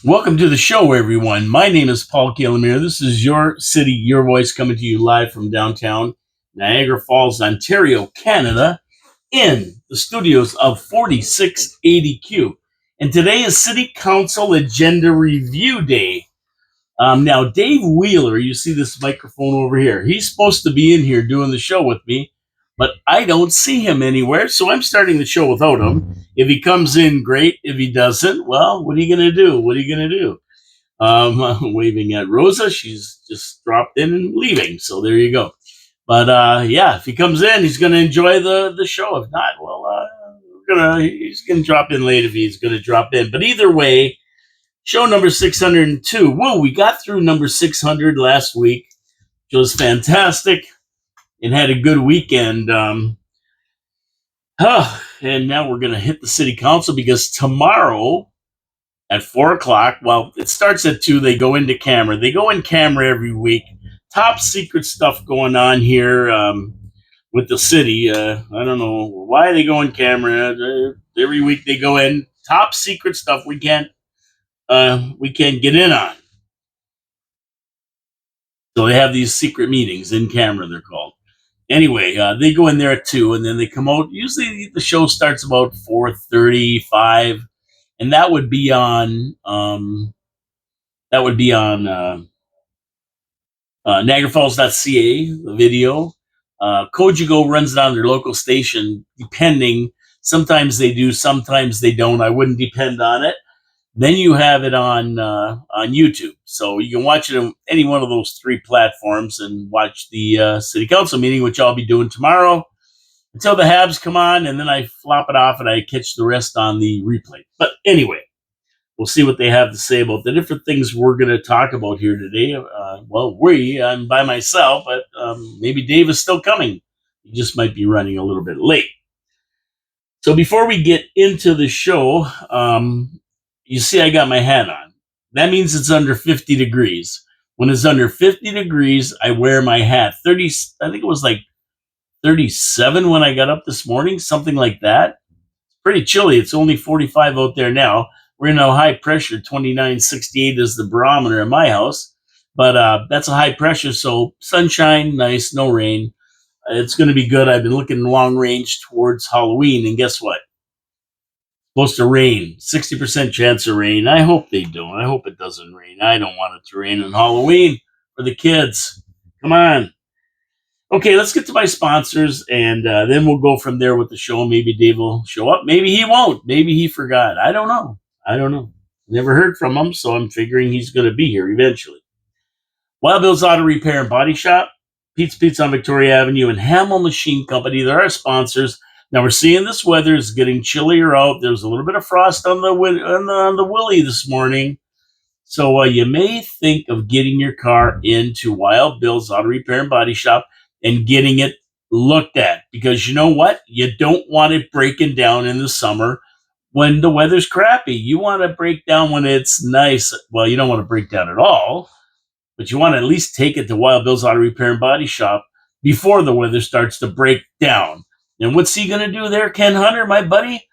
Welcome to the show, everyone. My name is Paul Calamere. This is your city, your voice, coming to you live from downtown Niagara Falls, Ontario, Canada, in the studios of 4680Q. And today is City Council Agenda Review Day. Now, Dave Wheeler, you see this microphone over here. He's supposed to be in here doing the show with me, but I don't see him anywhere, so I'm starting the show without him. If he comes in, great. If he doesn't, well, what are you going to do? What are you going to do? Waving at Rosa. She's just dropped in and leaving, so there you go. But yeah, if he comes in, he's going to enjoy the show. If not, well, he's going to drop in late if he's going to drop in. But either way, show number 602. Whoa, we got through number 600 last week, which was fantastic and had a good weekend. And now we're going to hit the city council because tomorrow at 4 o'clock, well, it starts at 2. They go into camera. They go in camera every week. Top secret stuff going on here with the city. I don't know why they go in camera. Every week they go in. Top secret stuff we can't get in on. So they have these secret meetings in camera, they're called. Anyway, they go in there at 2, and then they come out. Usually the show starts about 4:35, and that would be on NiagaraFalls.ca, the video. Kojigo runs it on their local station, depending. Sometimes they do, sometimes they don't. I wouldn't depend on it. Then you have it on YouTube, so you can watch it on any one of those 3 platforms and watch the city council meeting, which I'll be doing tomorrow until the Habs come on, and then I flop it off and I catch the rest on the replay. But anyway, we'll see what they have to say about the different things we're going to talk about here today. I'm by myself, but maybe Dave is still coming. He just might be running a little bit late. So before we get into the show, you see I got my hat on. That means it's under 50 degrees. When it's under 50 degrees, I wear my hat. I think it was like 37 when I got up this morning, something like that. It's pretty chilly. It's only 45 out there now. We're in a high pressure. 2968 is the barometer in my house. But that's a high pressure, so sunshine, nice, no rain. It's going to be good. I've been looking long range towards Halloween, and guess what? Supposed to rain. 60% chance of rain. I hope they don't. I hope it doesn't rain. I don't want it to rain on Halloween for the kids. Come on. Okay, let's get to my sponsors, and then we'll go from there with the show. Maybe Dave will show up. Maybe he won't. Maybe he forgot. I don't know. Never heard from him, so I'm figuring he's going to be here eventually. Wild Bill's Auto Repair and Body Shop, Pete's Pizza on Victoria Avenue, and Hamel Machine Company. They're our sponsors. Now we're seeing this weather is getting chillier out. There's a little bit of frost on the Willie this morning. So you may think of getting your car into Wild Bill's Auto Repair and Body Shop and getting it looked at, because you know what? You don't want it breaking down in the summer when the weather's crappy. You want to break down when it's nice. Well, you don't want to break down at all, but you want to at least take it to Wild Bill's Auto Repair and Body Shop before the weather starts to break down. And what's he going to do there, Ken Hunter, my buddy?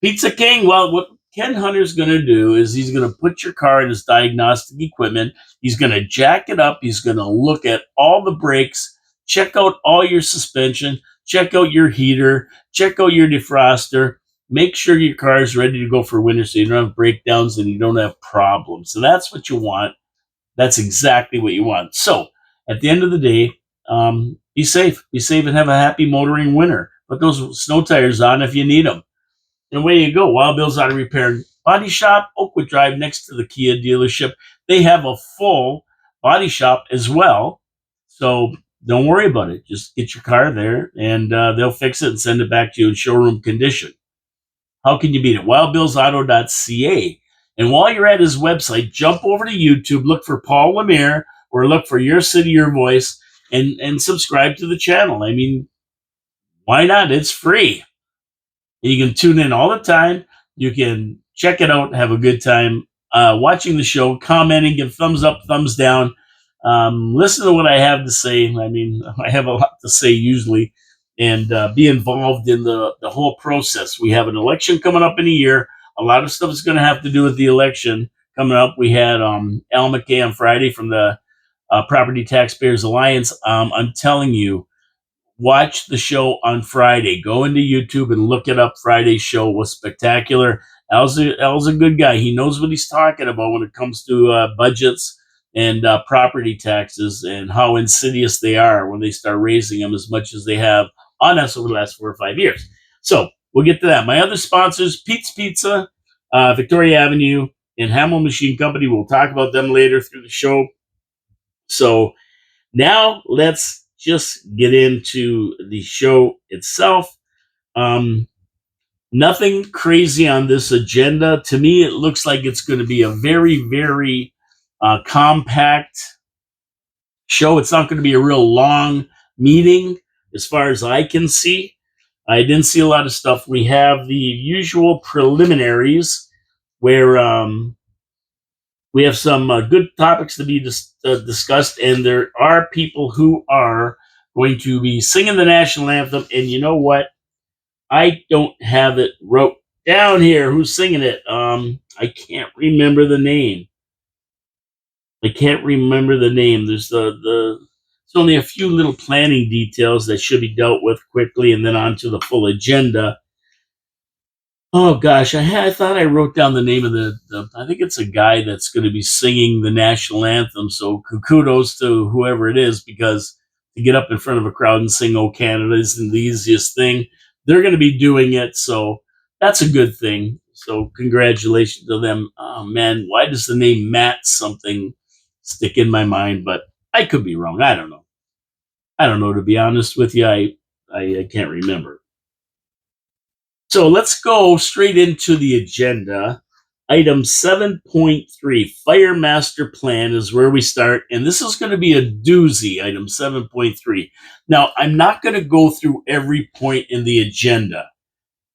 Pizza King. Well, what Ken Hunter's going to do is he's going to put your car in his diagnostic equipment. He's going to jack it up. He's going to look at all the brakes, check out all your suspension, check out your heater, check out your defroster. Make sure your car is ready to go for winter so you don't have breakdowns and you don't have problems. So that's what you want. That's exactly what you want. So at the end of the day, be safe. Be safe and have a happy motoring winter. Put those snow tires on if you need them. And away you go. Wild Bill's Auto Repair and Body Shop, Oakwood Drive, next to the Kia dealership. They have a full body shop as well. So don't worry about it. Just get your car there, and they'll fix it and send it back to you in showroom condition. How can you beat it? WildBillsAuto.ca. And while you're at his website, jump over to YouTube, look for Paul Lemire, or look for Your City, Your Voice, and subscribe to the channel. I mean, why not? It's free. You can tune in all the time. You can check it out, have a good time watching the show, commenting, give thumbs up, thumbs down. Listen to what I have to say. I mean, I have a lot to say usually, and be involved in the whole process. We have an election coming up in a year. A lot of stuff is going to have to do with the election. coming up. We had Al McKay on Friday from the Property Taxpayers Alliance. I'm telling you, watch the show on Friday. Go into YouTube and look it up. Friday's show was spectacular. Al's a good guy. He knows what he's talking about when it comes to budgets and property taxes and how insidious they are when they start raising them as much as they have on us over the last 4 or 5 years. So we'll get to that. My other sponsors, Pete's Pizza, Victoria Avenue, and Hamel Machine Company. We'll talk about them later through the show. So now let's just get into the show itself. Nothing crazy on this agenda. To me, it looks like it's going to be a very, very compact show. It's not going to be a real long meeting as far as I can see. I didn't see a lot of stuff. We have the usual preliminaries where we have some good topics to be discussed, and there are people who are going to be singing the national anthem. And you know what? I don't have it wrote down here. Who's singing it? I can't remember the name. There's it's only a few little planning details that should be dealt with quickly, and then on to the full agenda. Oh gosh, I thought I wrote down the name of the I think it's a guy that's going to be singing the national anthem. So kudos to whoever it is, because to get up in front of a crowd and sing "Oh Canada" isn't the easiest thing. They're going to be doing it, so that's a good thing. So congratulations to them. Oh man, why does the name Matt something stick in my mind? But I could be wrong. I don't know. To be honest with you, I can't remember. So let's go straight into the agenda. Item 7.3, Fire Master Plan, is where we start. And this is going to be a doozy, item 7.3. Now, I'm not going to go through every point in the agenda.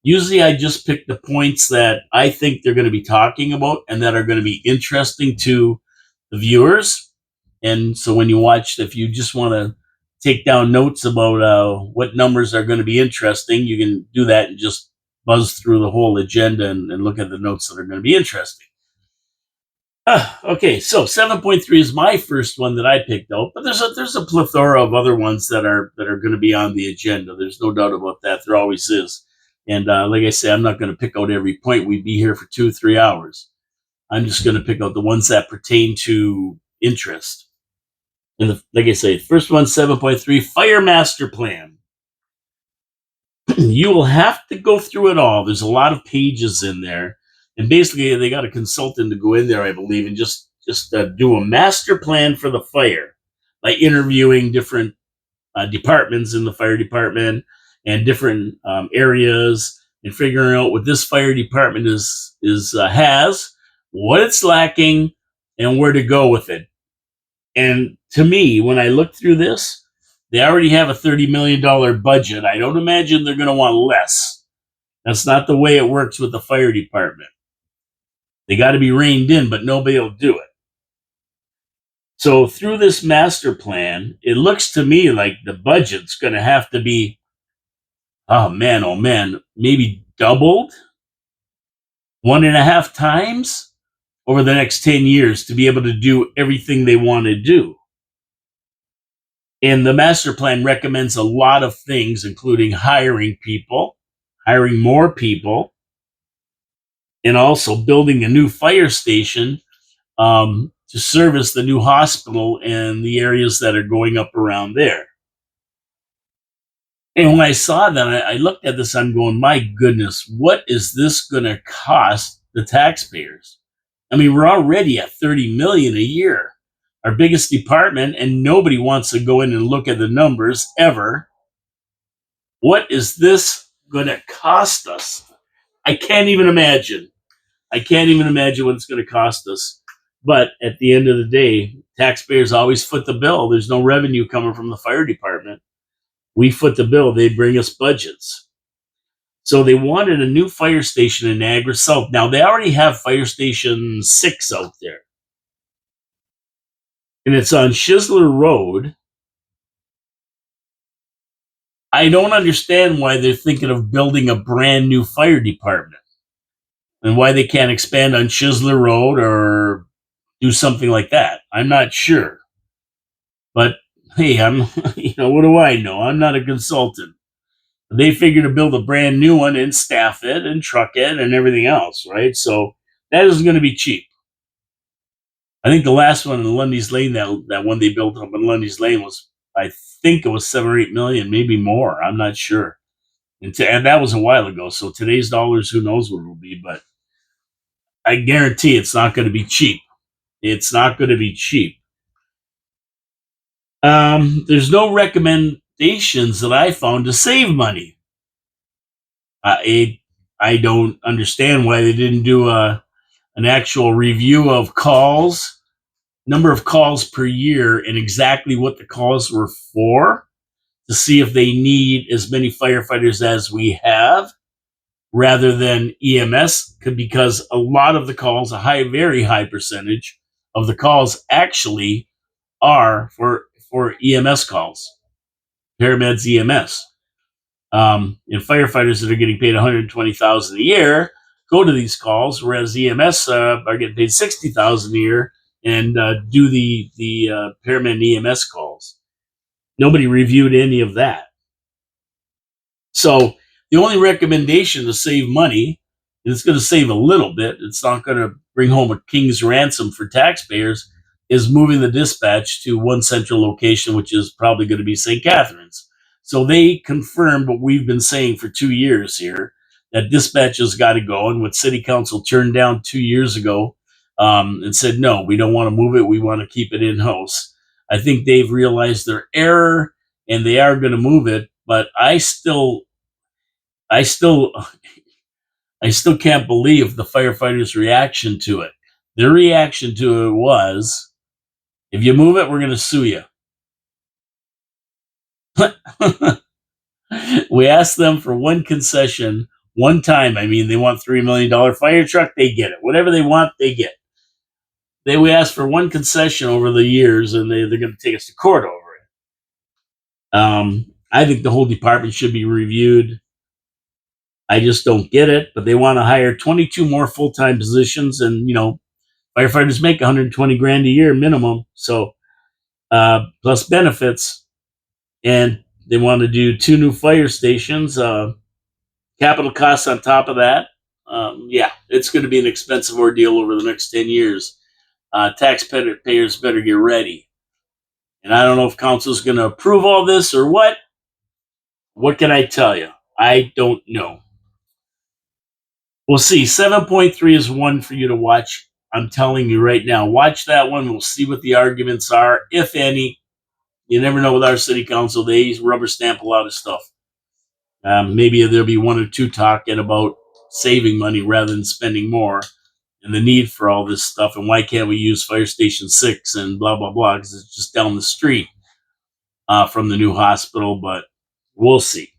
Usually I just pick the points that I think they're going to be talking about and that are going to be interesting to the viewers. And so when you watch, if you just want to take down notes about what numbers are going to be interesting, you can do that and just buzz through the whole agenda and look at the notes that are going to be interesting. Okay, so 7.3 is my first one that I picked out, but there's a plethora of other ones that are going to be on the agenda. There's no doubt about that. There always is. And like I say, I'm not going to pick out every point. We'd be here for 2-3 hours. I'm just going to pick out the ones that pertain to interest. And like I say, first one, 7.3, Fire Master Plan. You will have to go through it all. There's a lot of pages in there. And basically, they got a consultant to go in there, I believe, and just do a master plan for the fire by interviewing different departments in the fire department and different areas, and figuring out what this fire department has, what it's lacking, and where to go with it. And to me, when I look through this, they already have a $30 million budget. I don't imagine they're going to want less. That's not the way it works with the fire department. They got to be reined in, but nobody will do it. So through this master plan, it looks to me like the budget's going to have to be, oh man, maybe doubled 1.5 times over the next 10 years to be able to do everything they want to do. And the master plan recommends a lot of things, including hiring more people, and also building a new fire station to service the new hospital and the areas that are going up around there. And when I saw that, I looked at this, I'm going, my goodness, what is this going to cost the taxpayers? I mean, we're already at $30 million a year, our biggest department, and nobody wants to go in and look at the numbers ever. What is this going to cost us? I can't even imagine. what it's going to cost us. But at the end of the day, taxpayers always foot the bill. There's no revenue coming from the fire department. We foot the bill. They bring us budgets. So they wanted a new fire station in Niagara South. Now, they already have Fire Station 6 out there. And it's on Chisler Road. I don't understand why they're thinking of building a brand new fire department. and why they can't expand on Chisler Road or do something like that. I'm not sure. But hey, I'm, what do I know? I'm not a consultant. They figure to build a brand new one and staff it and truck it and everything else, right? So that isn't going to be cheap. I think the last one in Lundy's Lane, that one they built up in Lundy's Lane was, I think it was 7 or 8 million, maybe more. I'm not sure. And that was a while ago. So today's dollars, who knows what it will be, but I guarantee it's not going to be cheap. It's not going to be cheap. There's no recommendations that I found to save money. I don't understand why they didn't do an actual review of calls, number of calls per year, and exactly what the calls were for, to see if they need as many firefighters as we have rather than EMS, because a lot of the calls, very high percentage of the calls actually are for EMS calls, paramedics, EMS. And firefighters that are getting paid $120,000 a year go to these calls, whereas EMS are getting paid $60,000 a year and do the paramedic EMS calls. Nobody reviewed any of that. So the only recommendation to save money, and it's going to save a little bit, it's not going to bring home a king's ransom for taxpayers, is moving the dispatch to one central location, which is probably going to be St. Catharines. So they confirmed what we've been saying for 2 years here, that dispatch has got to go, and what City Council turned down 2 years ago, and said, no, we don't want to move it. We want to keep it in-house. I think they've realized their error, and they are going to move it. But I still I still can't believe the firefighters' reaction to it. Their reaction to it was, if you move it, we're going to sue you. We asked them for one concession one time. I mean, they want $3 million fire truck, they get it. Whatever they want, they get. We asked for one concession over the years, and they're going to take us to court over it. I think the whole department should be reviewed. I just don't get it, but they want to hire 22 more full-time positions, and firefighters make 120 grand a year minimum, so plus benefits, and they want to do 2 new fire stations, capital costs on top of that. Yeah, it's going to be an expensive ordeal over the next 10 years. Taxpayers better get ready. And I don't know if council's going to approve all this or what. What can I tell you? I don't know. We'll see. 7.3 is one for you to watch. I'm telling you right now, watch that one. We'll see what the arguments are, if any. You never know with our city council. They rubber stamp a lot of stuff. Maybe there'll be 1 or 2 talking about saving money rather than spending more, and the need for all this stuff, and why can't we use Fire Station 6 and blah, blah, blah, because it's just down the street from the new hospital, but we'll see.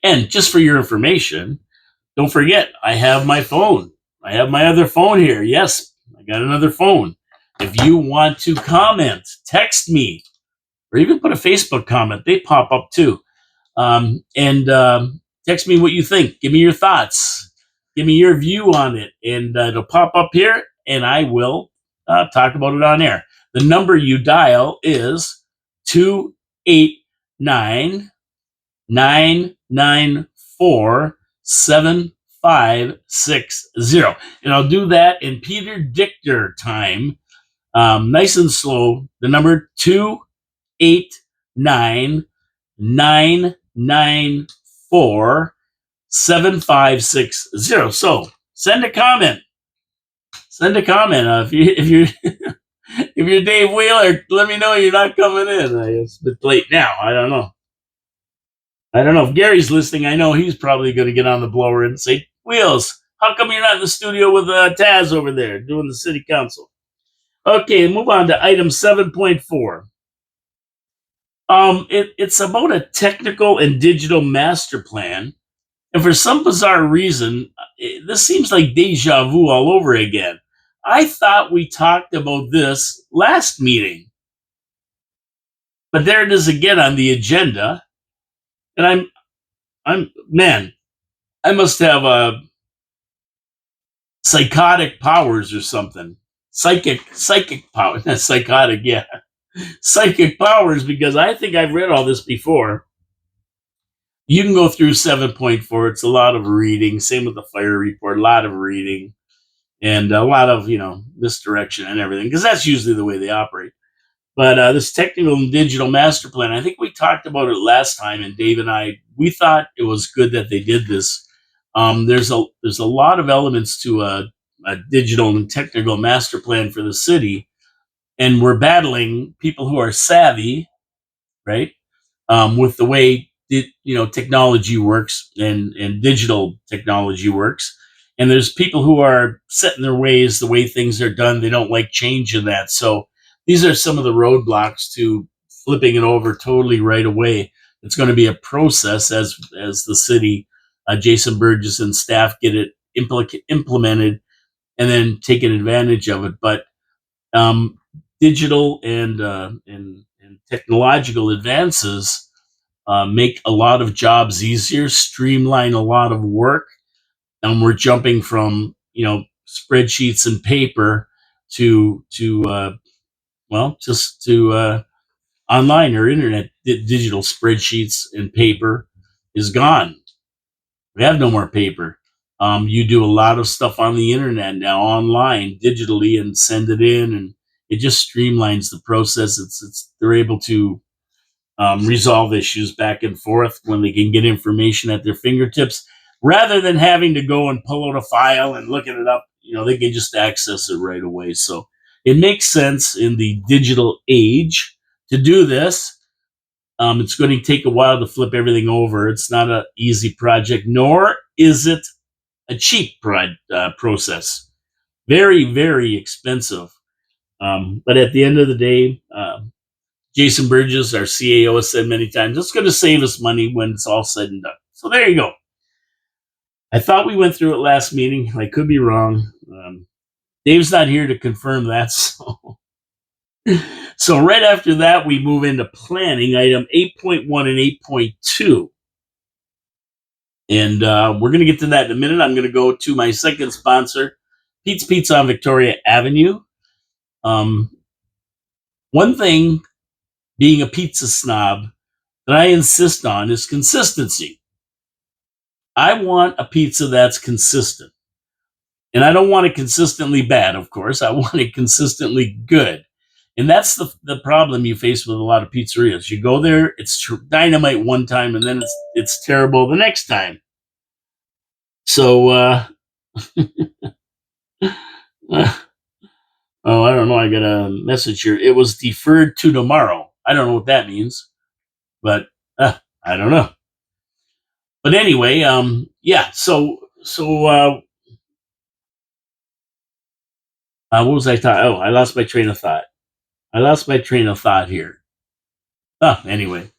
And just for your information, don't forget, I have my phone. I have my other phone here. Yes, I got another phone. If you want to comment, text me, or even put a Facebook comment. They pop up too. And text me what you think. Give me your thoughts. Give me your view on it. And it'll pop up here, and I will talk about it on air. The number you dial is 289 994 7560. And I'll do that in Peter Dichter time, nice and slow. The number 289 994 7560. So send a comment. If you're if you're Dave Wheeler, let me know you're not coming in. It's a bit late now. I don't know if Gary's listening. I know he's probably going to get on the blower and say, Wheels, how come you're not in the studio with Taz over there doing the city council? Okay, move on to item 7.4. It's about a technical and digital master plan. And for some bizarre reason, this seems like deja vu all over again. I thought we talked about this last meeting, but there it is again on the agenda. And I must have psychotic powers or something. Psychic power, not psychotic, yeah. Psychic powers, because I think I've read all this before. You can go through 7.4. It's a lot of reading. Same with the fire report, a lot of reading and a lot of, misdirection and everything, because that's usually the way they operate. But this technical and digital master plan, I think we talked about it last time, and Dave and I, we thought it was good that they did this. There's a lot of elements to a digital and technical master plan for the city, and we're battling people who are savvy, right, with the way technology works and digital technology works. And there's people who are set in their ways, the way things are done. They don't like change in that. So these are some of the roadblocks to flipping it over totally right away. It's going to be a process as the city, Jason Burgess and staff get it implemented and then taking advantage of it. But um, digital and technological advances make a lot of jobs easier, streamline a lot of work, and we're jumping from spreadsheets and paper to online or internet. Digital spreadsheets and paper is gone. We have no more paper. You do a lot of stuff on the internet now, online, digitally, and send it in, and it just streamlines the process. It's they're able to resolve issues back and forth when they can get information at their fingertips, rather than having to go and pull out a file and looking it up. They can just access it right away. So it makes sense in the digital age to do this. It's going to take a while to flip everything over. It's not an easy project, nor is it a cheap process. Very, very expensive. But at the end of the day, Jason Burgess, our CAO, has said many times, it's going to save us money when it's all said and done. So there you go. I thought we went through it last meeting. I could be wrong. Dave's not here to confirm that. So right after that, we move into planning, item 8.1 and 8.2. And we're going to get to that in a minute. I'm going to go to my second sponsor, Pete's Pizza on Victoria Avenue. One thing, being a pizza snob, that I insist on is consistency. I want a pizza that's consistent. And I don't want it consistently bad, of course. I want it consistently good. And that's the problem you face with a lot of pizzerias. You go there, it's dynamite one time, and then it's terrible the next time. So, oh, I don't know. I got a message here. It was deferred to tomorrow. I don't know what that means, but I don't know. But anyway, yeah. So what was I talking? Oh, I lost my train of thought. Here. Oh, anyway,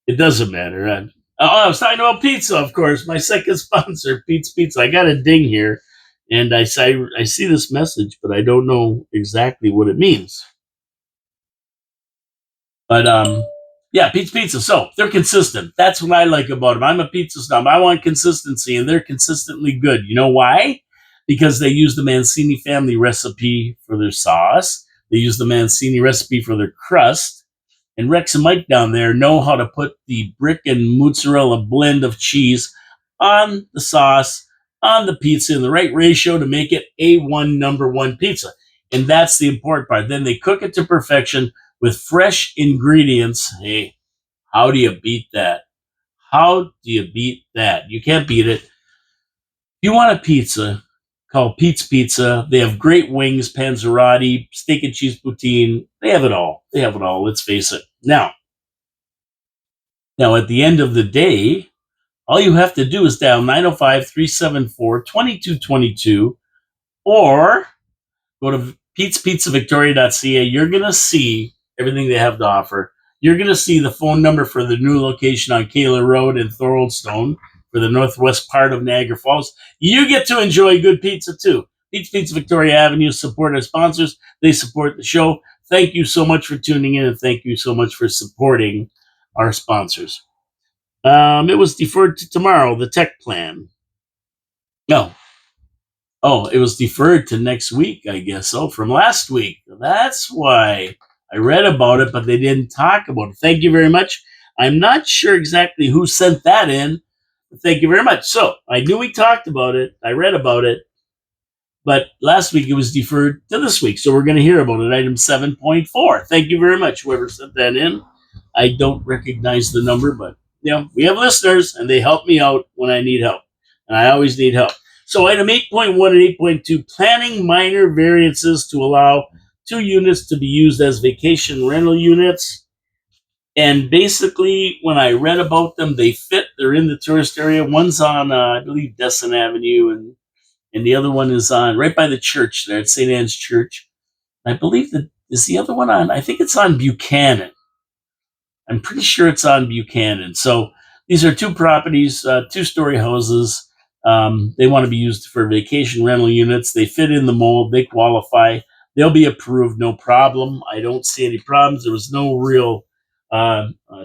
it doesn't matter. I was talking about pizza, of course. My second sponsor, Pete's Pizza. I got a ding here, and I see this message, but I don't know exactly what it means. But yeah, Pete's Pizza. So they're consistent. That's what I like about them. I'm a pizza snob. I want consistency, and they're consistently good. You know why? Because they use the Mancini family recipe for their sauce. They use the Mancini recipe for their crust. And Rex and Mike down there know how to put the brick and mozzarella blend of cheese on the sauce, on the pizza in the right ratio to make it A1 number one pizza. And that's the important part. Then they cook it to perfection with fresh ingredients. Hey, how do you beat that? How do you beat that? You can't beat it. If you want a pizza, call Pete's Pizza. They have great wings, panzerotti, steak and cheese poutine. They have it all. Let's face it. Now, at the end of the day, all you have to do is dial 905-374-2222 or go to Pete'sPizzaVictoria.ca. You're going to see everything they have to offer. You're going to see the phone number for the new location on Kayla Road in Thoroldstone for the northwest part of Niagara Falls. You get to enjoy good pizza too. Pete's Pizza Victoria Avenue support our sponsors. They support the show. Thank you so much for tuning in, and thank you so much for supporting our sponsors. It was deferred to tomorrow, the tech plan. No, Oh, it was deferred to next week, I guess. So from last week. That's why I read about it, but they didn't talk about it. Thank you very much. I'm not sure exactly who sent that in. But thank you very much. So I knew we talked about it. I read about it, but last week it was deferred to this week. So we're going to hear about it. Item 7.4. Thank you very much, whoever sent that in. I don't recognize the number, but we have listeners and they help me out when I need help. And I always need help. So item 8.1 and 8.2, planning minor variances to allow 2 units to be used as vacation rental units. And basically, when I read about them, they fit. They're in the tourist area. One's on, I believe, Desson Avenue, and the other one is on right by the church there at St. Anne's Church. I believe that is the other one on. I think it's on Buchanan. I'm pretty sure it's on Buchanan. So these are 2 properties, 2-story houses. They want to be used for vacation rental units. They fit in the mold. They qualify. They'll be approved, no problem. I don't see any problems. There was no real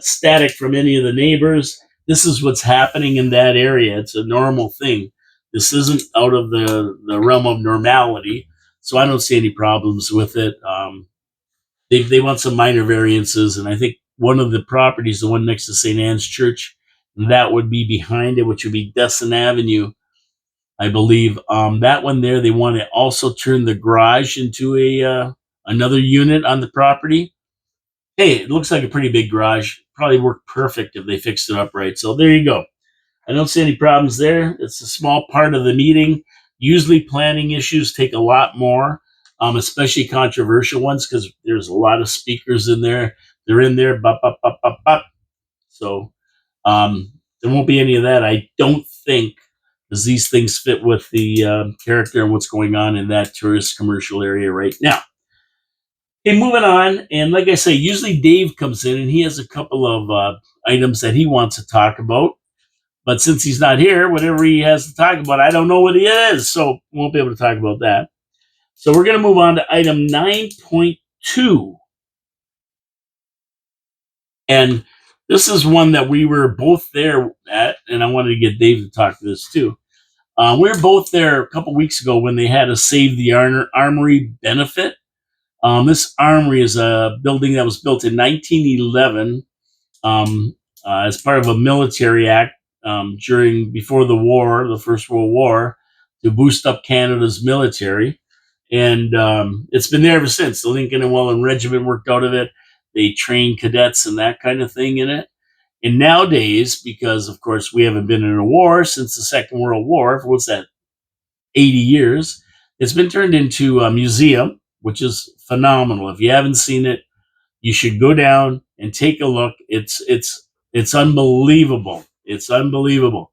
static from any of the neighbors. This is what's happening in that area. It's a normal thing. This isn't out of the realm of normality. So I don't see any problems with it. They want some minor variances, and I think one of the properties, the one next to St. Anne's Church, that would be behind it, which would be Desson Avenue, I believe. That one there, they want to also turn the garage into a another unit on the property. Hey, it looks like a pretty big garage. Probably work perfect if they fixed it up right. So there you go. I don't see any problems there. It's a small part of the meeting. Usually planning issues take a lot more, especially controversial ones, because there's a lot of speakers in there. They're in there, bop, bop, bop, bop, bop. So there won't be any of that, I don't think, because these things fit with the character and what's going on in that tourist commercial area right now. Okay, moving on. And like I say, usually Dave comes in and he has a couple of items that he wants to talk about. But since he's not here, whatever he has to talk about, I don't know what it is. So we won't be able to talk about that. So we're going to move on to item 9.2. And this is one that we were both there at, and I wanted to get Dave to talk to this too. We were both there a couple weeks ago when they had a Save the Armory benefit. This armory is a building that was built in 1911 as part of a military act before the war, the First World War, to boost up Canada's military. And it's been there ever since. The Lincoln and Welland Regiment worked out of it. They trained cadets and that kind of thing in it. And nowadays, because of course we haven't been in a war since the Second World War, for what's that, 80 years, it's been turned into a museum, which is phenomenal. If you haven't seen it, you should go down and take a look. It's unbelievable. It's unbelievable.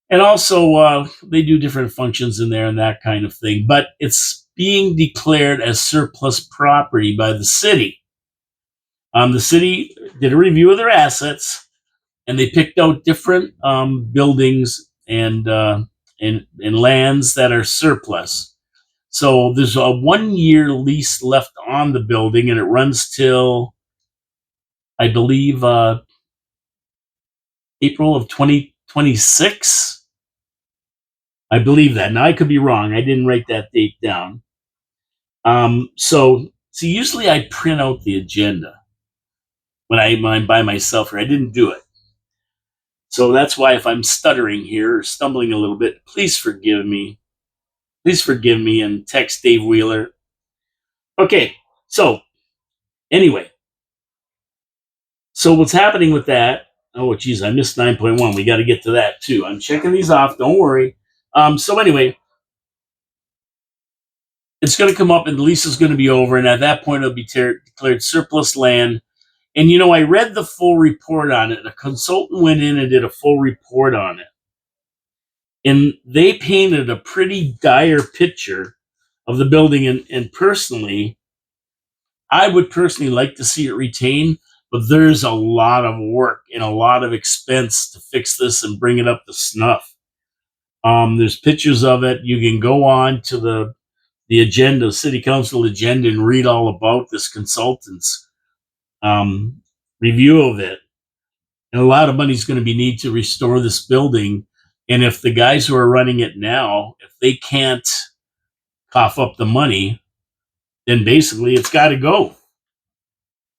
And also, they do different functions in there and that kind of thing. But it's being declared as surplus property by the city. The city did a review of their assets, and they picked out different buildings and lands that are surplus. So there's a 1-year lease left on the building, and it runs till, I believe, April of 2026. I believe that. Now I could be wrong. I didn't write that date down. So usually I print out the agenda when I'm by myself here. I didn't do it. So that's why if I'm stuttering here or stumbling a little bit, please forgive me. Please forgive me and text Dave Wheeler. Okay, so anyway. So what's happening with that? Oh, geez, I missed 9.1. We got to get to that too. I'm checking these off. Don't worry. So anyway, it's going to come up and the lease is going to be over. And at that point, it'll be declared surplus land. And, I read the full report on it. A consultant went in and did a full report on it. And they painted a pretty dire picture of the building. And personally, I would personally like to see it retained, but there's a lot of work and a lot of expense to fix this and bring it up to snuff. There's pictures of it. You can go on to the agenda, city council agenda, and read all about this consultant's review of it. And a lot of money is going to be needed to restore this building And if the guys who are running it now, if they can't cough up the money, then basically it's got to go.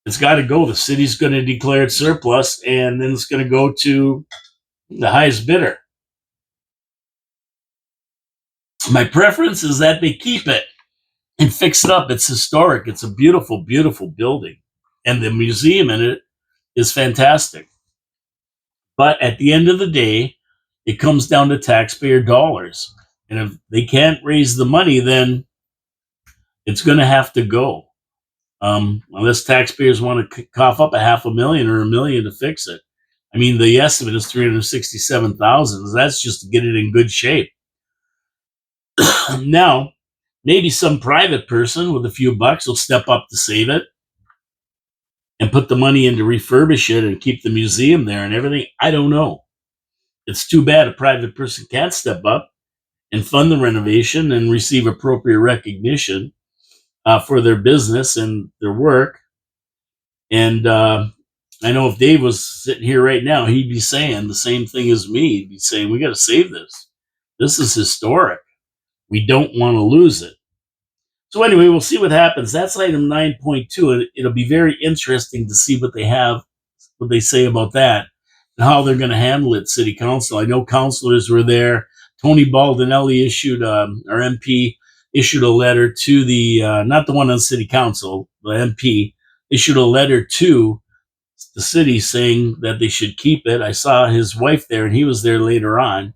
It's got to go. The city's going to declare it surplus, and then it's going to go to the highest bidder. My preference is that they keep it and fix it up. It's historic. It's a beautiful, beautiful building, and the museum in it is fantastic. But at the end of the day, it comes down to taxpayer dollars. And if they can't raise the money, then it's going to have to go. Unless taxpayers want to cough up $500,000 or $1 million to fix it. I mean, the estimate is $367,000. That's just to get it in good shape. Now, maybe some private person with a few bucks will step up to save it and put the money in to refurbish it and keep the museum there and everything. I don't know. It's too bad a private person can't step up and fund the renovation and receive appropriate recognition for their business and their work. And I know if Dave was sitting here right now, he'd be saying the same thing as me. He'd be saying, we got to save this. This is historic. We don't want to lose it. So anyway, we'll see what happens. That's item 9.2. And it'll be very interesting to see what they say about that and how they're going to handle it, City Council. I know councilors were there. Tony Baldinelli our MP, issued a letter to the, not the one on City Council, the MP, issued a letter to the city saying that they should keep it. I saw his wife there, and he was there later on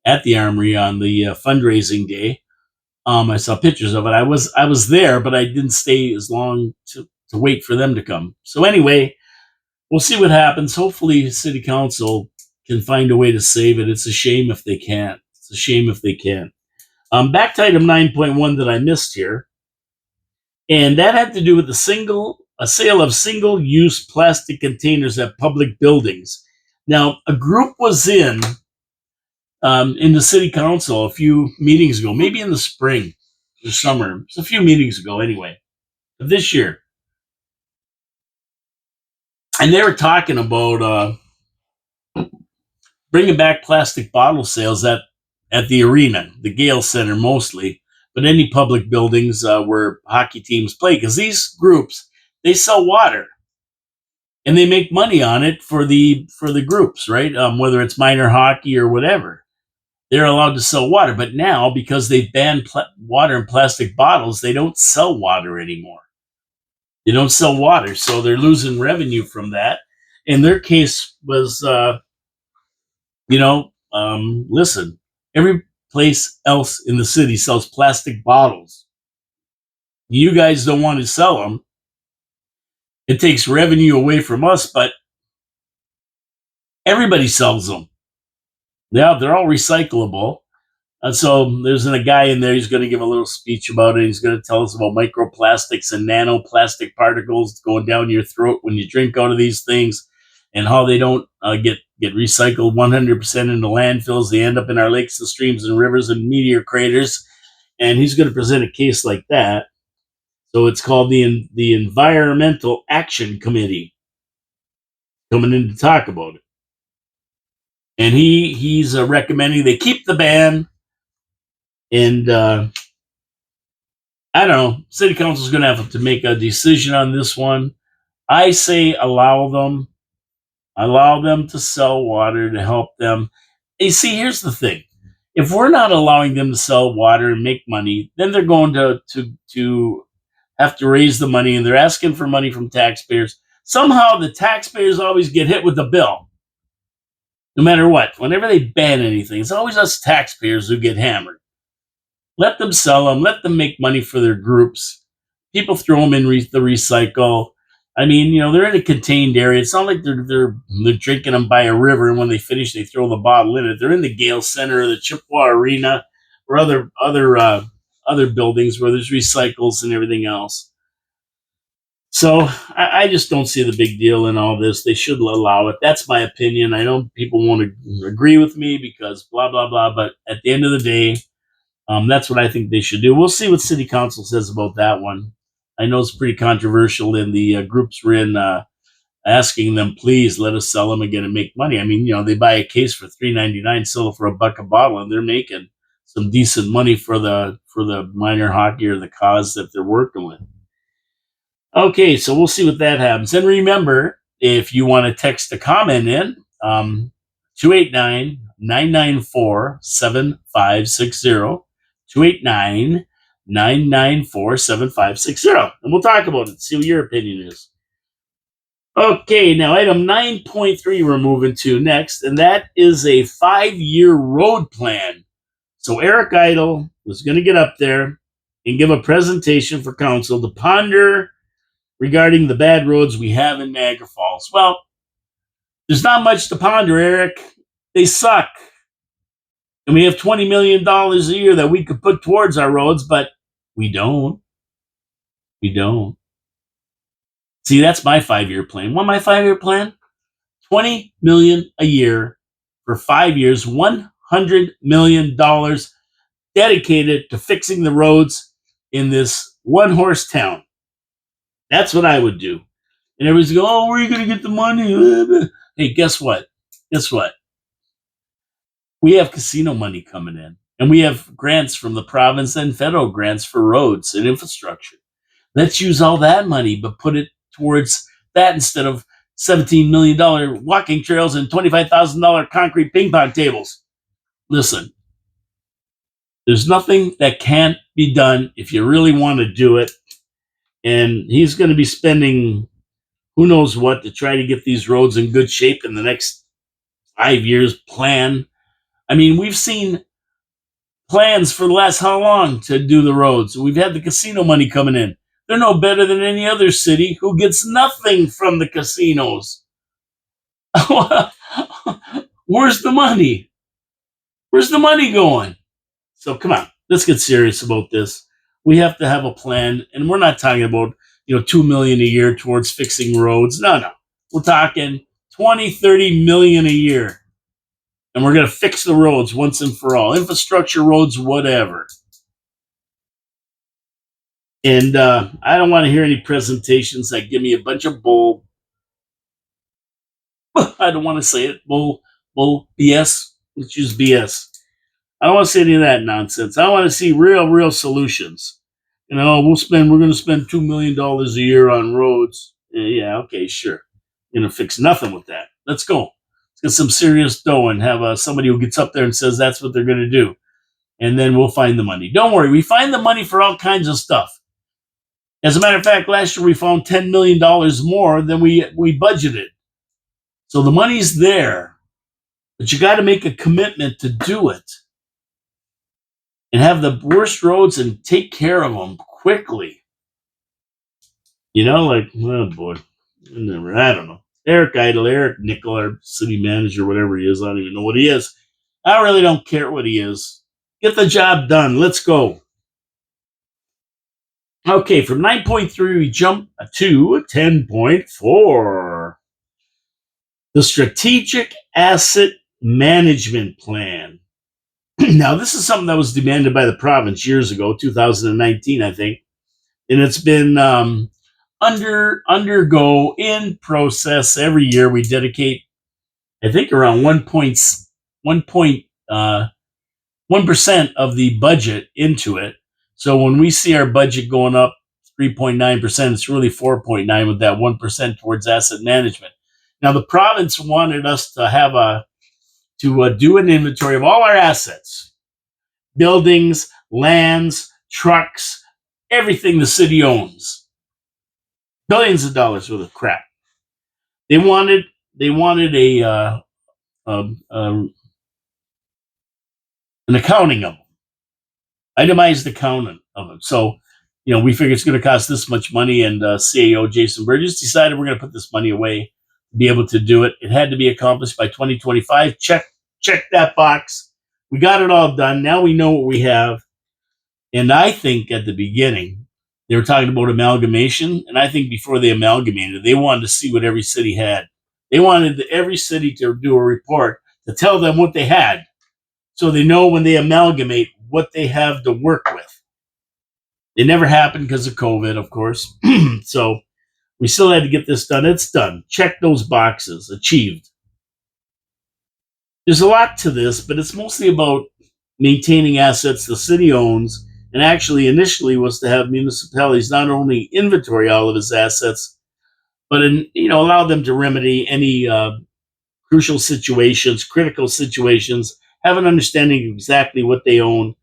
at the Armory on the fundraising day. I saw pictures of it. I was there, but I didn't stay as long to wait for them to come. So anyway, we'll see what happens. Hopefully, City Council can find a way to save it. It's a shame if they can't. It's a shame if they can't. Back to item 9.1 that I missed here, and that had to do with a sale of single-use plastic containers at public buildings. Now, a group was in the City Council a few meetings ago, maybe in the spring or summer. It's a few meetings ago anyway, this year. And they were talking about bringing back plastic bottle sales at the arena, the Gale Center mostly, but any public buildings where hockey teams play, because these groups, they sell water and they make money on it for the groups, right? Whether it's minor hockey or whatever, they're allowed to sell water. But now, because they've banned water in plastic bottles, they don't sell water anymore. They don't sell water, so they're losing revenue from that. And their case was, listen, every place else in the city sells plastic bottles. You guys don't want to sell them. It takes revenue away from us, but everybody sells them. Yeah, they're all recyclable. And so there's a guy in there, he's going to give a little speech about it. He's going to tell us about microplastics and nanoplastic particles going down your throat when you drink out of these things, and how they don't get recycled 100% into landfills. They end up in our lakes and streams and rivers and meteor craters. And he's going to present a case like that. So it's called the Environmental Action Committee coming in to talk about it. And he's recommending they keep the ban. And I don't know, City Council is going to have to make a decision on this one. I say allow them to sell water to help them. You see, here's the thing. If we're not allowing them to sell water and make money, then they're going to have to raise the money, and they're asking for money from taxpayers. Somehow the taxpayers always get hit with the bill, no matter what. Whenever they ban anything, it's always us taxpayers who get hammered. Let them sell them. Let them make money for their groups. People throw them in the recycle. I mean, they're in a contained area. It's not like they're drinking them by a river, and when they finish, they throw the bottle in it. They're in the Gale Center or the Chippewa Arena or other buildings where there's recycles and everything else. So I just don't see the big deal in all this. They should allow it. That's my opinion. I know people won't agree with me because blah, blah, blah. But at the end of the day, that's what I think they should do. We'll see what City Council says about that one. I know it's pretty controversial, and the groups were in asking them, please let us sell them again and make money. I mean, they buy a case for $3.99, sell it for $1 a bottle, and they're making some decent money for the minor hockey or the cause that they're working with. Okay, so we'll see what that happens. And remember, if you want to text a comment in, 289 994 7560. 289 994 7560. And we'll talk about it, see what your opinion is. Okay, now item 9.3 we're moving to next, and that is a 5-year road plan. So Eric Idle was going to get up there and give a presentation for council to ponder regarding the bad roads we have in Niagara Falls. Well, there's not much to ponder, Eric. They suck. And we have $20 million a year that we could put towards our roads, but we don't. We don't. See, that's my 5-year plan. What my 5-year plan? $20 million a year for 5 years, $100 million dedicated to fixing the roads in this one-horse town. That's what I would do. And everybody's going, oh, where are you going to get the money? Hey, guess what? Guess what? We have casino money coming in. And we have grants from the province and federal grants for roads and infrastructure. Let's use all that money, but put it towards that instead of $17 million walking trails and $25,000 concrete ping pong tables. Listen, there's nothing that can't be done if you really want to do it. And he's going to be spending who knows what to try to get these roads in good shape in the next 5 years plan. I mean, we've seen plans for the last how long to do the roads. We've had the casino money coming in. They're no better than any other city who gets nothing from the casinos. Where's the money? Where's the money going? So come on, let's get serious about this. We have to have a plan, and we're not talking about $2 million a year towards fixing roads. No. We're talking 20, 30 million a year. And we're going to fix the roads once and for all. Infrastructure, roads, whatever. And I don't want to hear any presentations that give me a bunch of bull. I don't want to say it. Bull BS. Let's use BS. I don't want to see any of that nonsense. I want to see real solutions. We're going to spend $2 million a year on roads. Yeah, okay, sure. You're going to fix nothing with that. Let's go. Let's get some serious dough and have somebody who gets up there and says that's what they're going to do. And then we'll find the money. Don't worry. We find the money for all kinds of stuff. As a matter of fact, last year we found $10 million more than we budgeted. So the money's there. But you got to make a commitment to do it. And have the worst roads and take care of them quickly. Oh boy. I don't know. Eric Idle, Eric Nickel, our city manager, whatever he is. I don't even know what he is. I really don't care what he is. Get the job done. Let's go. Okay, from 9.3, we jump to 10.4. The Strategic Asset Management Plan. Now, this is something that was demanded by the province years ago, 2019, I think. And it's been undergo in process every year. We dedicate, I think, around 1% of the budget into it. So when we see our budget going up 3.9%, it's really 4.9 with that 1% towards asset management. Now, the province wanted us to have do an inventory of all our assets, buildings, lands, trucks, everything the city owns. Billions of dollars worth of crap. They wanted an accounting of them, itemized accounting of them. So, we figured it's going to cost this much money, and CAO Jason Burgess decided we're going to put this money away to be able to do it. It had to be accomplished by 2025. Check that box. We got it all done. Now we know what we have. And I think at the beginning, they were talking about amalgamation. And I think before they amalgamated, they wanted to see what every city had. They wanted every city to do a report to tell them what they had. So they know when they amalgamate what they have to work with. It never happened because of COVID, of course. So We still had to get this done. It's done. Check those boxes. Achieved. There's a lot to this, but it's mostly about maintaining assets the city owns, and actually initially was to have municipalities not only inventory all of its assets, but allow them to remedy any crucial situations, critical situations, have an understanding of exactly what they own,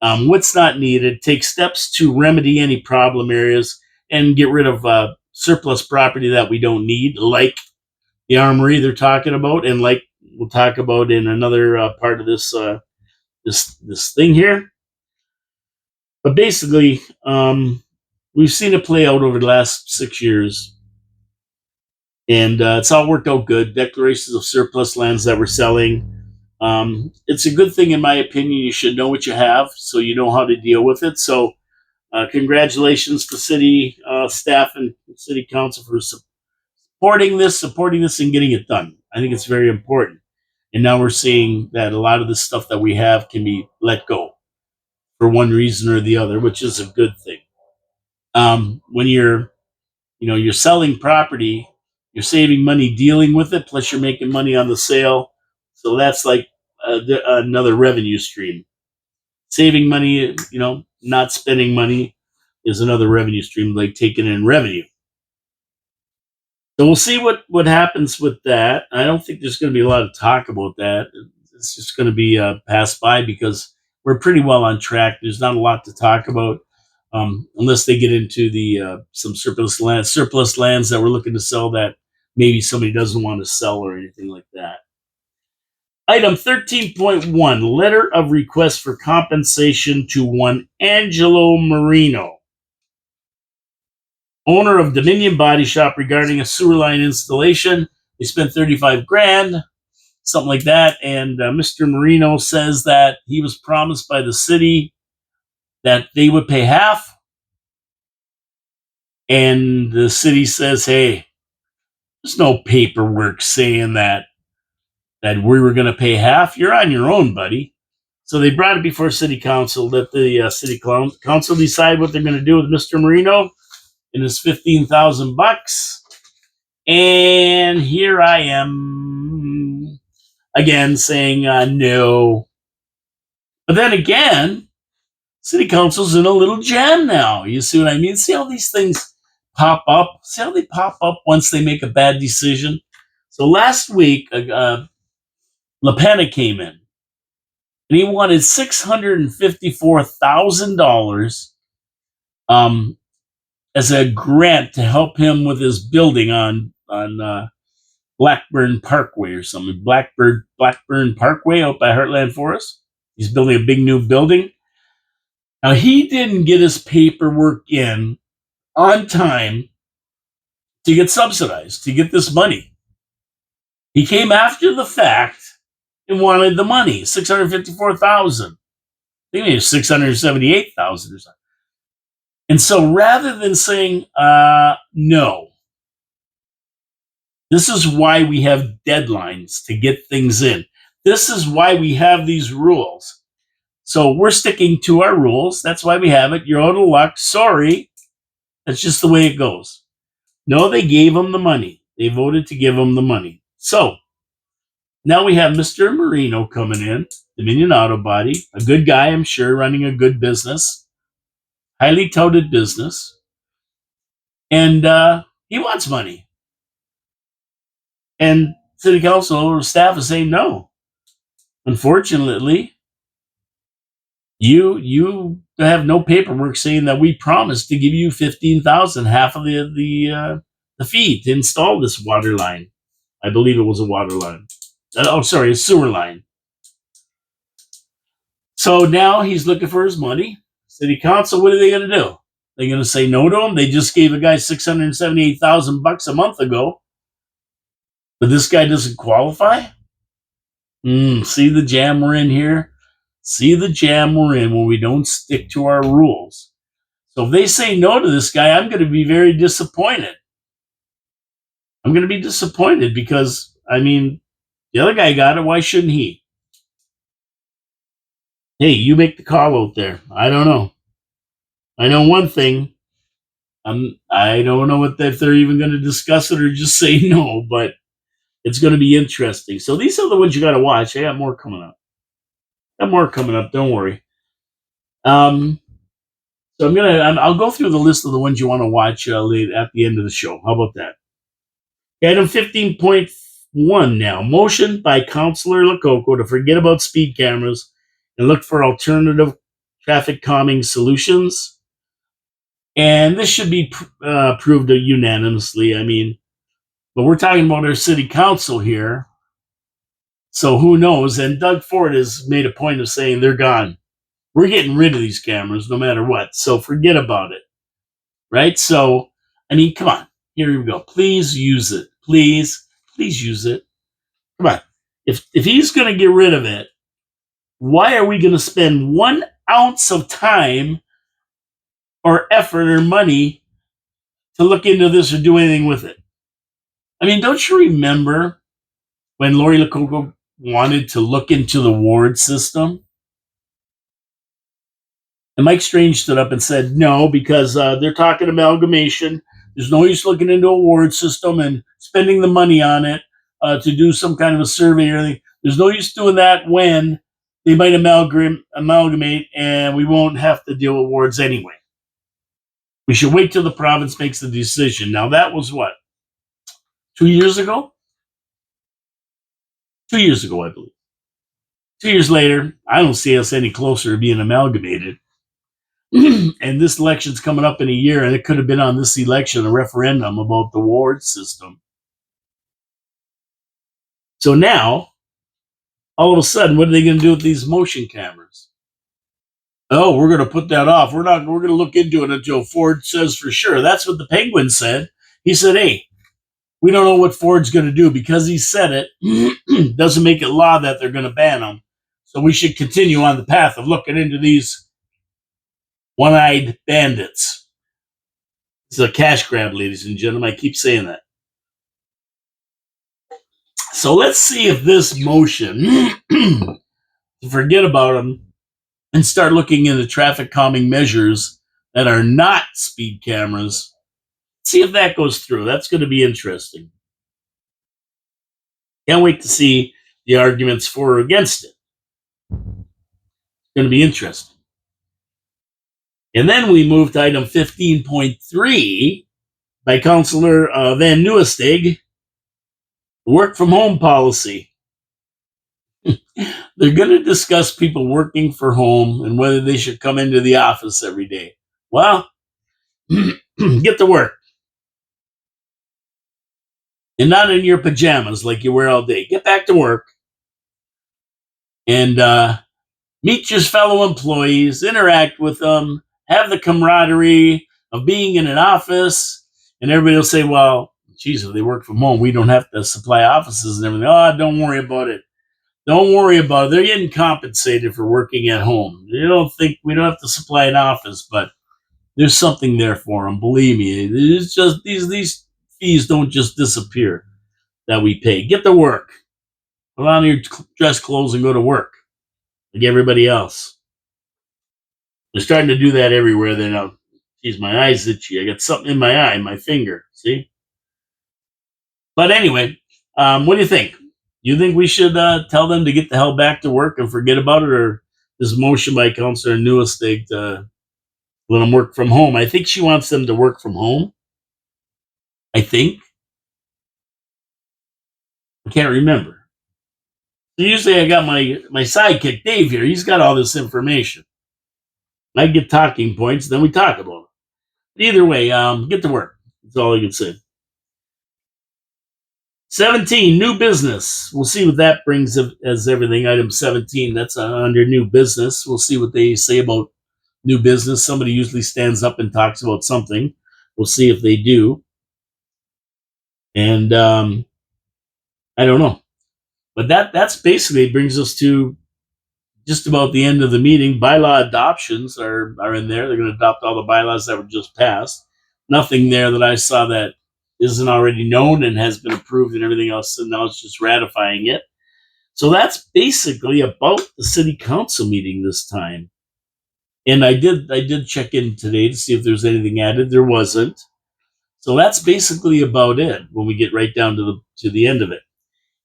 what's not needed, take steps to remedy any problem areas, and get rid of surplus property that we don't need, like the armory they're talking about, and like we'll talk about in another part of this thing here. But basically, we've seen it play out over the last 6 years, and it's all worked out good. Declarations of surplus lands that we're selling. It's a good thing, in my opinion. You should know what you have so you know how to deal with it. So, congratulations to city staff and city council for supporting this, and getting it done. I think it's very important. And now we're seeing that a lot of the stuff that we have can be let go for one reason or the other, which is a good thing. When you're selling property, you're saving money dealing with it, plus you're making money on the sale. So that's like another revenue stream. Saving money, not spending money is another revenue stream, like taking in revenue. So we'll see what happens with that. I don't think there's going to be a lot of talk about that. It's just going to be passed by because we're pretty well on track. There's not a lot to talk about unless they get into the some surplus lands that we're looking to sell that maybe somebody doesn't want to sell or anything like that. Item 13.1, letter of request for compensation to one Angelo Marino, owner of Dominion Body Shop, regarding a sewer line installation. They spent 35 grand, something like that. And Mr. Marino says that he was promised by the city that they would pay half. And the city says, hey, there's no paperwork saying that we were going to pay half. You're on your own, buddy. So they brought it before city council. Let the city council decide what they're going to do with Mr. Marino and his $15,000. And here I am again saying no. But then again, city council's in a little jam now. You see what I mean? See how these things pop up? See how they pop up once they make a bad decision? So last week, LaPena came in, and he wanted $654,000 as a grant to help him with his building on Blackburn Parkway or something. Blackburn Parkway out by Heartland Forest. He's building a big new building. Now, he didn't get his paperwork in on time to get subsidized, to get this money. He came after the fact and wanted the money, $654,000. I think it was $678,000 or something. And so rather than saying no, this is why we have deadlines to get things in. This is why we have these rules. So we're sticking to our rules. That's why we have it. You're out of luck. Sorry. That's just the way it goes. No, they gave him the money. They voted to give him the money. So now we have Mr. Marino coming in, Dominion Auto Body, a good guy, I'm sure, running a good business, highly touted business. And he wants money. And city council staff is saying no. Unfortunately, you have no paperwork saying that we promised to give you $15,000, half of the fee to install this water line. I believe it was a water line. A sewer line. So now he's looking for his money. City council, what are they going to do? They're going to say no to him? They just gave a guy $678,000 a month ago, but this guy doesn't qualify? See the jam we're in here? See the jam we're in when we don't stick to our rules. So if they say no to this guy, I'm going to be very disappointed. I'm going to be disappointed because, the other guy got it. Why shouldn't he? Hey, you make the call out there. I don't know. I know one thing. I don't know if they're even going to discuss it or just say no, but it's going to be interesting. So these are the ones you got to watch. I got more coming up. Don't worry. So I'll go through the list of the ones you want to watch late at the end of the show. How about that? Item 15.1 now. Motion by Councillor Lococo to forget about speed cameras and look for alternative traffic calming solutions. And this should be approved unanimously. I mean, but we're talking about our city council here. So who knows? And Doug Ford has made a point of saying they're gone. We're getting rid of these cameras no matter what. So forget about it. Right? So, I mean, come on. Here we go. Please use it. Please use it. Come on. If he's going to get rid of it, why are we going to spend 1 ounce of time or effort or money to look into this or do anything with it? I mean, don't you remember when Lori Lococo wanted to look into the ward system? And Mike Strange stood up and said, no, because they're talking amalgamation. There's no use looking into a ward system and spending the money on it to do some kind of a survey or anything. There's no use doing that when they might amalgamate and we won't have to deal with wards anyway. We should wait till the province makes the decision. Now, that was what? 2 years ago? 2 years ago, I believe. 2 years later, I don't see us any closer to being amalgamated. And this election's coming up in a year, and it could have been on this election a referendum about the ward system. So now, all of a sudden, what are they going to do with these motion cameras? Oh, we're going to put that off. We're going to look into it until Ford says for sure. That's what the Penguin said. He said, hey, we don't know what Ford's going to do. Because he said it, doesn't make it law that they're going to ban them. So we should continue on the path of looking into these one-eyed bandits. It's a cash grab, ladies and gentlemen. I keep saying that. So let's see if this motion, forget about them, and start looking into traffic calming measures that are not speed cameras. See if that goes through. That's going to be interesting. Can't wait to see the arguments for or against it. It's going to be interesting. And then we move to item 15.3 by Councillor Van Nieuwesteg, work from home policy. They're going to discuss people working for home and whether they should come into the office every day. Well, get to work. And not in your pajamas like you wear all day. Get back to work and meet your fellow employees, interact with them, have the camaraderie of being in an office. And everybody will say, well, geez, if they work from home, we don't have to supply offices and everything. Oh, don't worry about it. Don't worry about it. They're getting compensated for working at home. You don't think we don't have to supply an office, but there's something there for them. Believe me, it's just these fees don't just disappear that we pay. Get to work. Put on your dress clothes and go to work like everybody else. They're starting to do that everywhere. They know, geez, my eye's itchy. I got something in my eye, my finger. See? But anyway, what do you think? You think we should tell them to get the hell back to work and forget about it, or this motion by Councillor Nieuwesteg to let them work from home? I think she wants them to work from home. I think. I can't remember. So usually I got my sidekick, Dave, here. He's got all this information. I get talking points, then we talk about it. But either way, get to work. That's all I can say. 17, new business. We'll see what that brings as everything. Item 17, that's under new business. We'll see what they say about new business. Somebody usually stands up and talks about something. We'll see if they do. And I don't know. But that's basically brings us to just about the end of the meeting. Bylaw adoptions are in there. They're going to adopt all the bylaws that were just passed. Nothing there that I saw that isn't already known and has been approved and everything else, and now it's just ratifying it. So that's basically about the city council meeting this time. And I did check in today to see if there's anything added. There wasn't. So that's basically about it when we get right down to the end of it.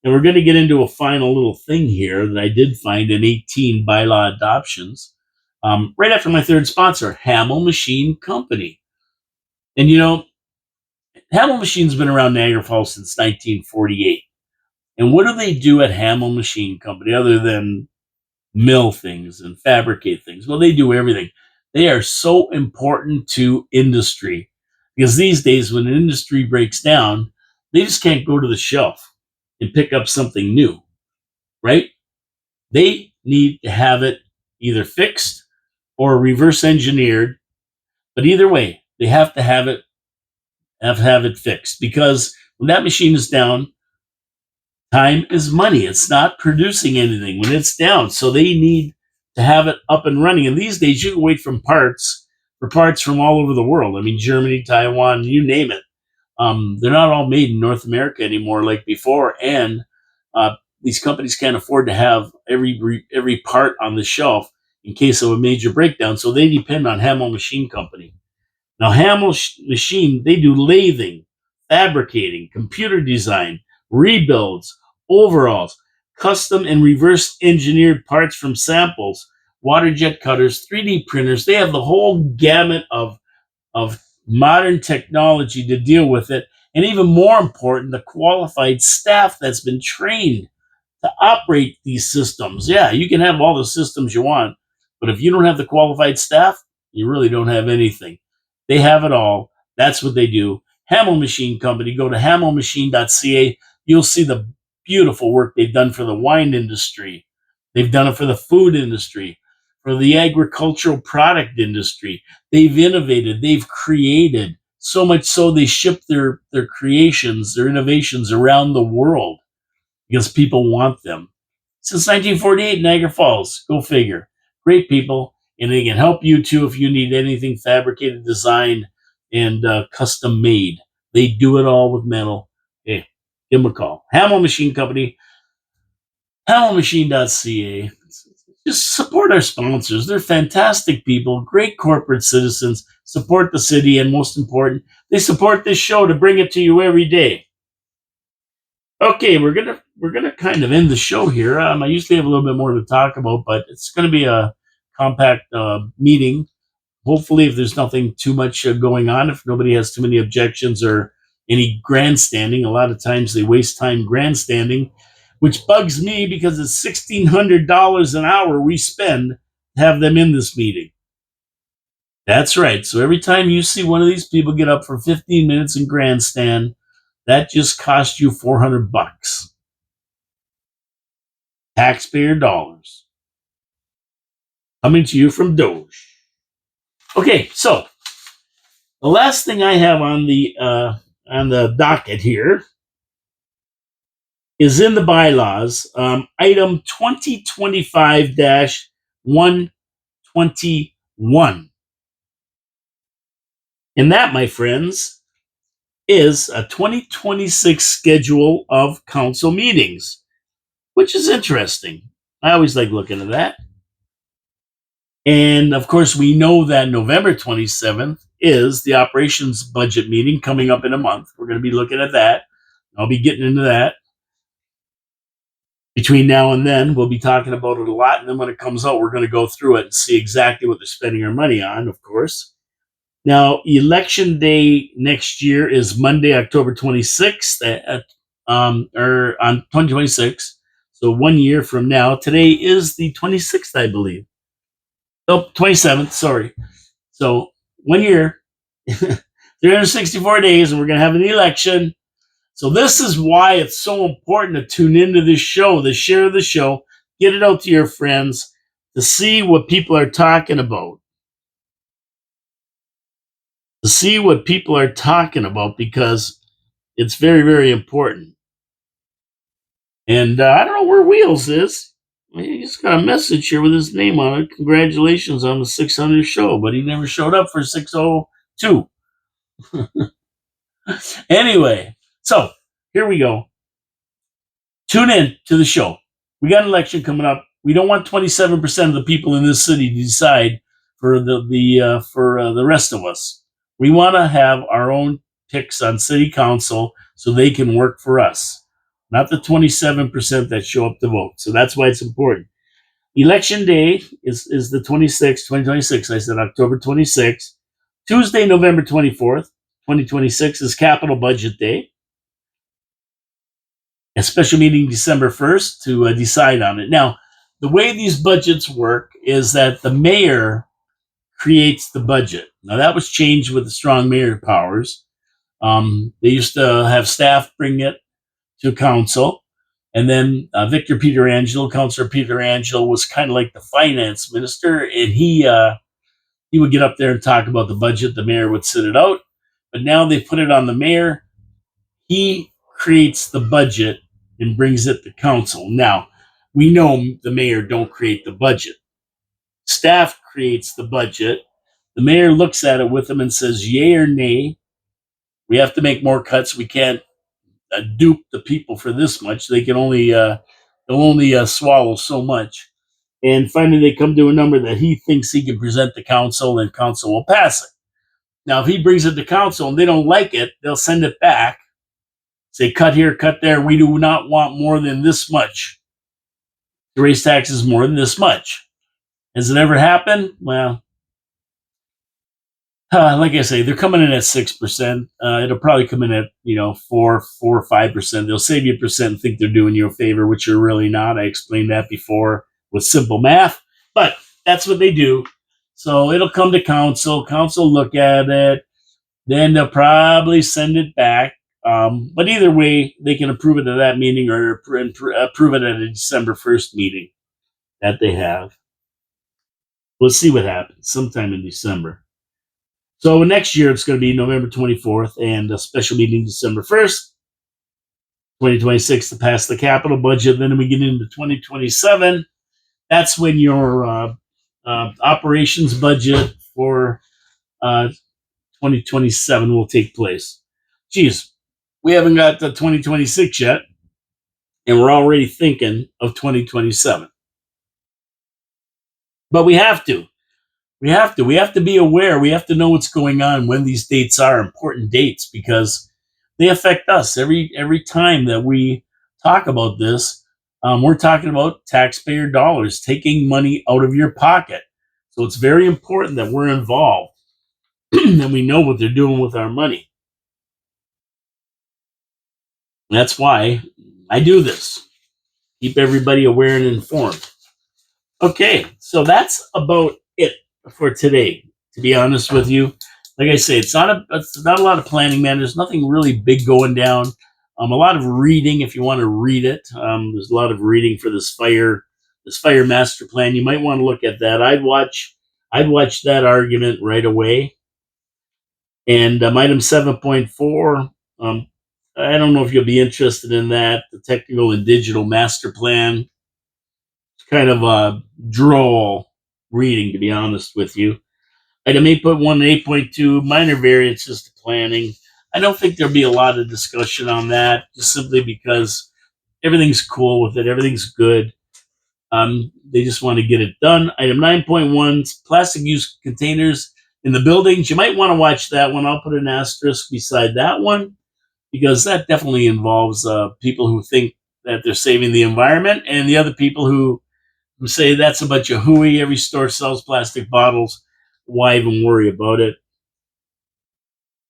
And we're going to get into a final little thing here that I did find in 18 bylaw adoptions. Right after my third sponsor, Hamel Machine Company. And Hamel Machine's been around Niagara Falls since 1948. And what do they do at Hamel Machine Company other than mill things and fabricate things? Well, they do everything. They are so important to industry because these days, when an industry breaks down, they just can't go to the shelf and pick up something new, right? They need to have it either fixed or reverse engineered. But either way, they have to have it fixed because when that machine is down, time is money. It's not producing anything when it's down. So they need to have it up and running. And these days, you can wait for parts from all over the world. I mean, Germany, Taiwan, you name it. They're not all made in North America anymore like before. And these companies can't afford to have every part on the shelf in case of a major breakdown. So they depend on Hamel Machine Company. Now, Hamel Machine, they do lathing, fabricating, computer design, rebuilds, overhauls, custom and reverse engineered parts from samples, water jet cutters, 3D printers. They have the whole gamut of modern technology to deal with it. And even more important, the qualified staff that's been trained to operate these systems. Yeah, you can have all the systems you want, but if you don't have the qualified staff, you really don't have anything. They have it all. That's what they do. Hamel Machine Company. Go to hamelmachine.ca. You'll see the beautiful work they've done for the wine industry. They've done it for the food industry, for the agricultural product industry. They've innovated. They've created so much so they ship their creations, their innovations around the world because people want them. Since 1948, Niagara Falls. Go figure. Great people, and they can help you too if you need anything fabricated, designed, and custom made. They do it all with metal. Hey, give them a call. Hamel Machine Company, hamelmachine.ca. Just support our sponsors. They're fantastic people, great corporate citizens, support the city, and most important, they support this show to bring it to you every day. Okay, we're gonna kind of end the show here. I usually have a little bit more to talk about, but it's gonna be a compact meeting. Hopefully, if there's nothing too much going on, if nobody has too many objections or any grandstanding, a lot of times they waste time grandstanding, which bugs me because it's $1,600 an hour we spend to have them in this meeting. That's right. So every time you see one of these people get up for 15 minutes and grandstand, that just cost you $400. Taxpayer dollars. Coming to you from Doge. Okay, so the last thing I have on the docket here is in the bylaws, item 2025-121. And that, my friends, is a 2026 schedule of council meetings, which is interesting. I always like looking at that. And of course, we know that November 27th is the operations budget meeting coming up in a month. We're going to be looking at that. I'll be getting into that. Between now and then, we'll be talking about it a lot. And then when it comes out, we're going to go through it and see exactly what they're spending our money on, of course. Now, election day next year is Monday, October 26th, or on 2026. So 1 year from now. Today is the 26th, I believe. Oh, 27th, sorry. So 1 year, 364 days, and we're going to have an election. So this is why it's so important to tune into this show, to share the show, get it out to your friends, to see what people are talking about. To see what people are talking about, because it's very, very important. And I don't know where Wheels is. He just got a message here with his name on it. Congratulations on the 600 show, but he never showed up for 602. Anyway, so here we go. Tune in to the show. We got an election coming up. We don't want 27% of the people in this city to decide for the rest of us. We want to have our own picks on city council so they can work for us, not the 27% that show up to vote. So that's why it's important. Election day is the 26th, 2026. I said October 26th. Tuesday, November 24th, 2026 is capital budget day. A special meeting December 1st to decide on it. Now, the way these budgets work is that the mayor creates the budget. Now, that was changed with the strong mayor powers. They used to have staff bring it to council. And then Councilor Peter Angelo, was kind of like the finance minister, and he would get up there and talk about the budget. The mayor would sit it out. But now they put it on the mayor. He creates the budget and brings it to council. Now, we know the mayor don't create the budget. Staff creates the budget. The mayor looks at it with them and says, yay or nay. We have to make more cuts. We can't dupe the people for this much. They can only swallow so much. And finally, they come to a number that he thinks he can present to council, and council will pass it. Now, if he brings it to council and they don't like it, they'll send it back. Say, cut here, cut there. We do not want more than this much. To raise taxes more than this much. Has it ever happened? Well, like I say, they're coming in at 6%. It'll probably come in at 4 or 5%. They'll save you a percent and think they're doing you a favor, which you're really not. I explained that before with simple math, but that's what they do. So it'll come to council. Council look at it, then they'll probably send it back. But either way, they can approve it at that meeting or approve it at a December 1st meeting that they have. We'll see what happens sometime in December. So next year, it's going to be November 24th and a special meeting December 1st, 2026 to pass the capital budget. Then we get into 2027. That's when your operations budget for 2027 will take place. Geez, we haven't got the 2026 yet, and we're already thinking of 2027. But we have to. We have to be aware. We have to know what's going on when these dates are important dates, because they affect us every time that we talk about this. We're talking about taxpayer dollars, taking money out of your pocket. So it's very important that we're involved and we know what they're doing with our money. That's why I do this. Keep everybody aware and informed. Okay, so that's about it for today. To be honest with you, like I say, it's not a lot of planning, man. There's nothing really big going down. A lot of reading if you want to read it. There's a lot of reading for this fire master plan. You might want to look at that. I'd watch that argument right away. And item 7.4. I don't know if you'll be interested in that. The technical and digital master plan. It's kind of a droll reading, to be honest with you. Item 8.1 and 8.2, minor variances to planning. I don't think there'll be a lot of discussion on that, just simply because everything's cool with it. Everything's good. They just want to get it done. Item 9.1, plastic use containers in the buildings. You might want to watch that one. I'll put an asterisk beside that one, because that definitely involves people who think that they're saving the environment, and the other people who say that's a bunch of hooey. Every store sells plastic bottles. Why even worry about it?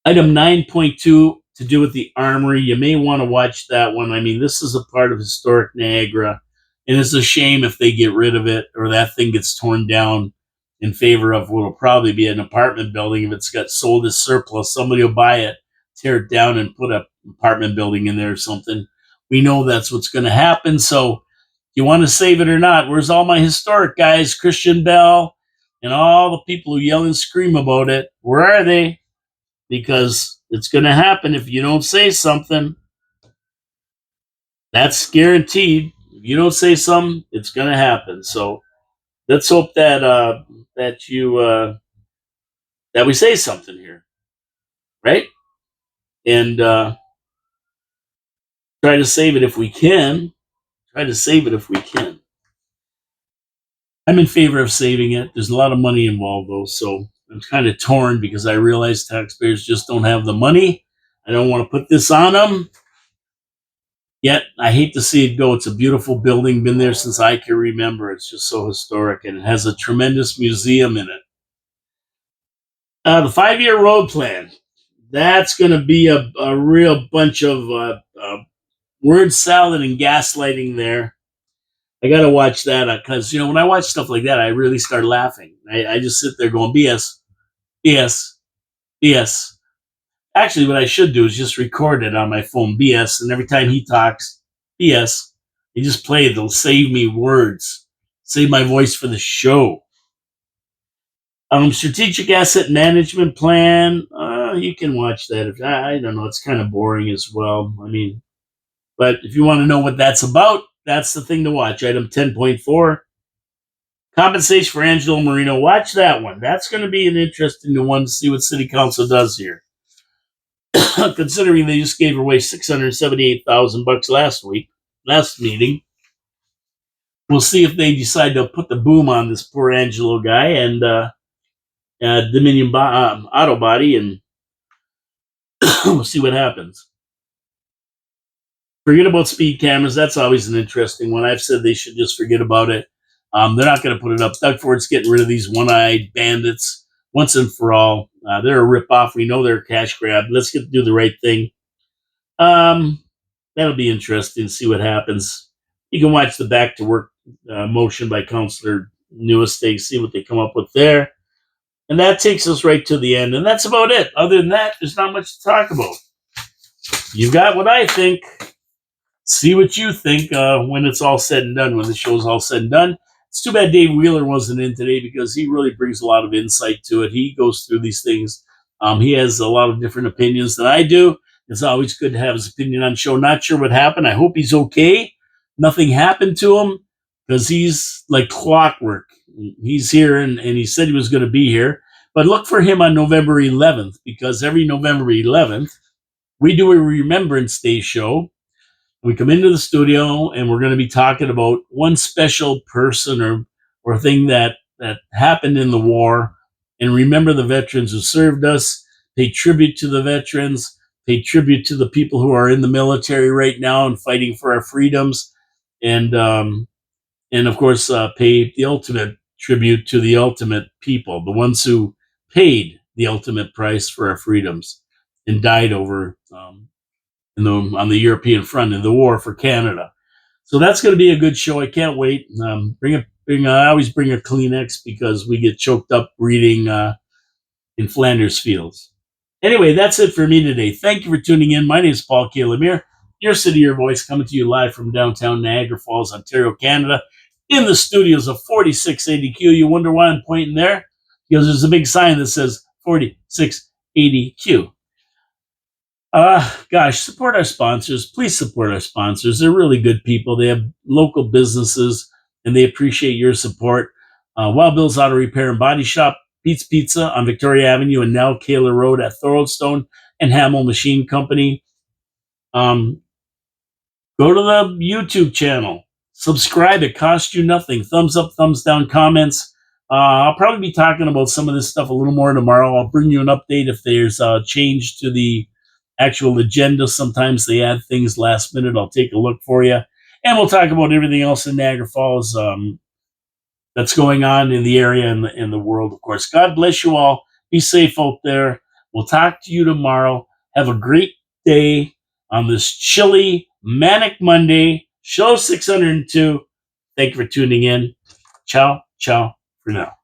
Item 9.2, to do with the armory. You may want to watch that one. I mean, this is a part of historic Niagara, and it's a shame if they get rid of it or that thing gets torn down in favor of what will probably be an apartment building. If it's got sold as surplus, somebody will buy it, tear it down, and put an apartment building in there or something. We know that's what's going to happen. So you want to save it or not? Where's all my historic guys, Christian Bell, and all the people who yell and scream about it? Where are they? Because it's going to happen if you don't say something. That's guaranteed. If you don't say something, it's going to happen. So let's hope that that we say something here, right? And try to save it if we can. I'm in favor of saving it. There's a lot of money involved, though, so I'm kind of torn because I realize taxpayers just don't have the money. I don't want to put this on them. Yet, I hate to see it go. It's a beautiful building, been there since I can remember. It's just so historic, and it has a tremendous museum in it. The 5-year road plan. That's going to be a real bunch of word salad and gaslighting there. I got to watch that because, when I watch stuff like that, I really start laughing. I just sit there going, BS, BS, BS. Actually, what I should do is just record it on my phone, BS, and every time he talks, BS, you just play it. It'll save me words, save my voice for the show. Strategic asset management plan. You can watch that. I don't know. It's kind of boring as well. But if you want to know what that's about, that's the thing to watch. Item 10.4. Compensation for Angelo Marino. Watch that one. That's going to be an interesting one to see what City Council does here. Considering they just gave away $678,000 last meeting. We'll see if they decide to put the boom on this poor Angelo guy and Dominion Auto Body, and we'll see what happens. Forget about speed cameras. That's always an interesting one. I've said they should just forget about it. They're not going to put it up. Doug Ford's getting rid of these one-eyed bandits once and for all. They're a ripoff. We know they're a cash grab. Let's do the right thing. That'll be interesting to see what happens. You can watch the back to work motion by Councillor Newestate, see what they come up with there. And that takes us right to the end. And that's about it. Other than that, there's not much to talk about. You got what I think. See what you think when it's all said and done, when the show's all said and done. It's too bad Dave Wheeler wasn't in today because he really brings a lot of insight to it. He goes through these things. He has a lot of different opinions than I do. It's always good to have his opinion on the show. Not sure what happened. I hope he's okay. Nothing happened to him because he's like clockwork. He's here, and he said he was going to be here. But look for him on November 11th because every November 11th, we do a Remembrance Day show. We come into the studio, and we're going to be talking about one special person or thing that happened in the war, and remember the veterans who served us, pay tribute to the veterans, pay tribute to the people who are in the military right now and fighting for our freedoms, and of course, pay the ultimate tribute to the ultimate people, the ones who paid the ultimate price for our freedoms and died over on the European front in the war for Canada. So that's going to be a good show. I can't wait. I always bring a Kleenex because we get choked up reading in Flanders Fields. Anyway, that's it for me today. Thank you for tuning in. My name is Paul K. Lemire, your City, Your Voice, coming to you live from downtown Niagara Falls, Ontario, Canada, in the studios of 4680Q. You wonder why I'm pointing there? Because there's a big sign that says 4680Q. Support our sponsors. Please support our sponsors. They're really good people. They have local businesses, and they appreciate your support. Wild Bill's Auto Repair and Body Shop, Pete's Pizza on Victoria Avenue and Nell Kaler Road at Thoroldstone, and Hamill Machine Company. Go to the YouTube channel. Subscribe. It costs you nothing. Thumbs up, thumbs down, comments. I'll probably be talking about some of this stuff a little more tomorrow. I'll bring you an update if there's a change to the actual agenda. Sometimes they add things last minute. I'll take a look for you. And we'll talk about everything else in Niagara Falls that's going on in the area and in the world, of course. God bless you all. Be safe out there. We'll talk to you tomorrow. Have a great day on this chilly, manic Monday, show 602. Thank you for tuning in. Ciao, ciao for now.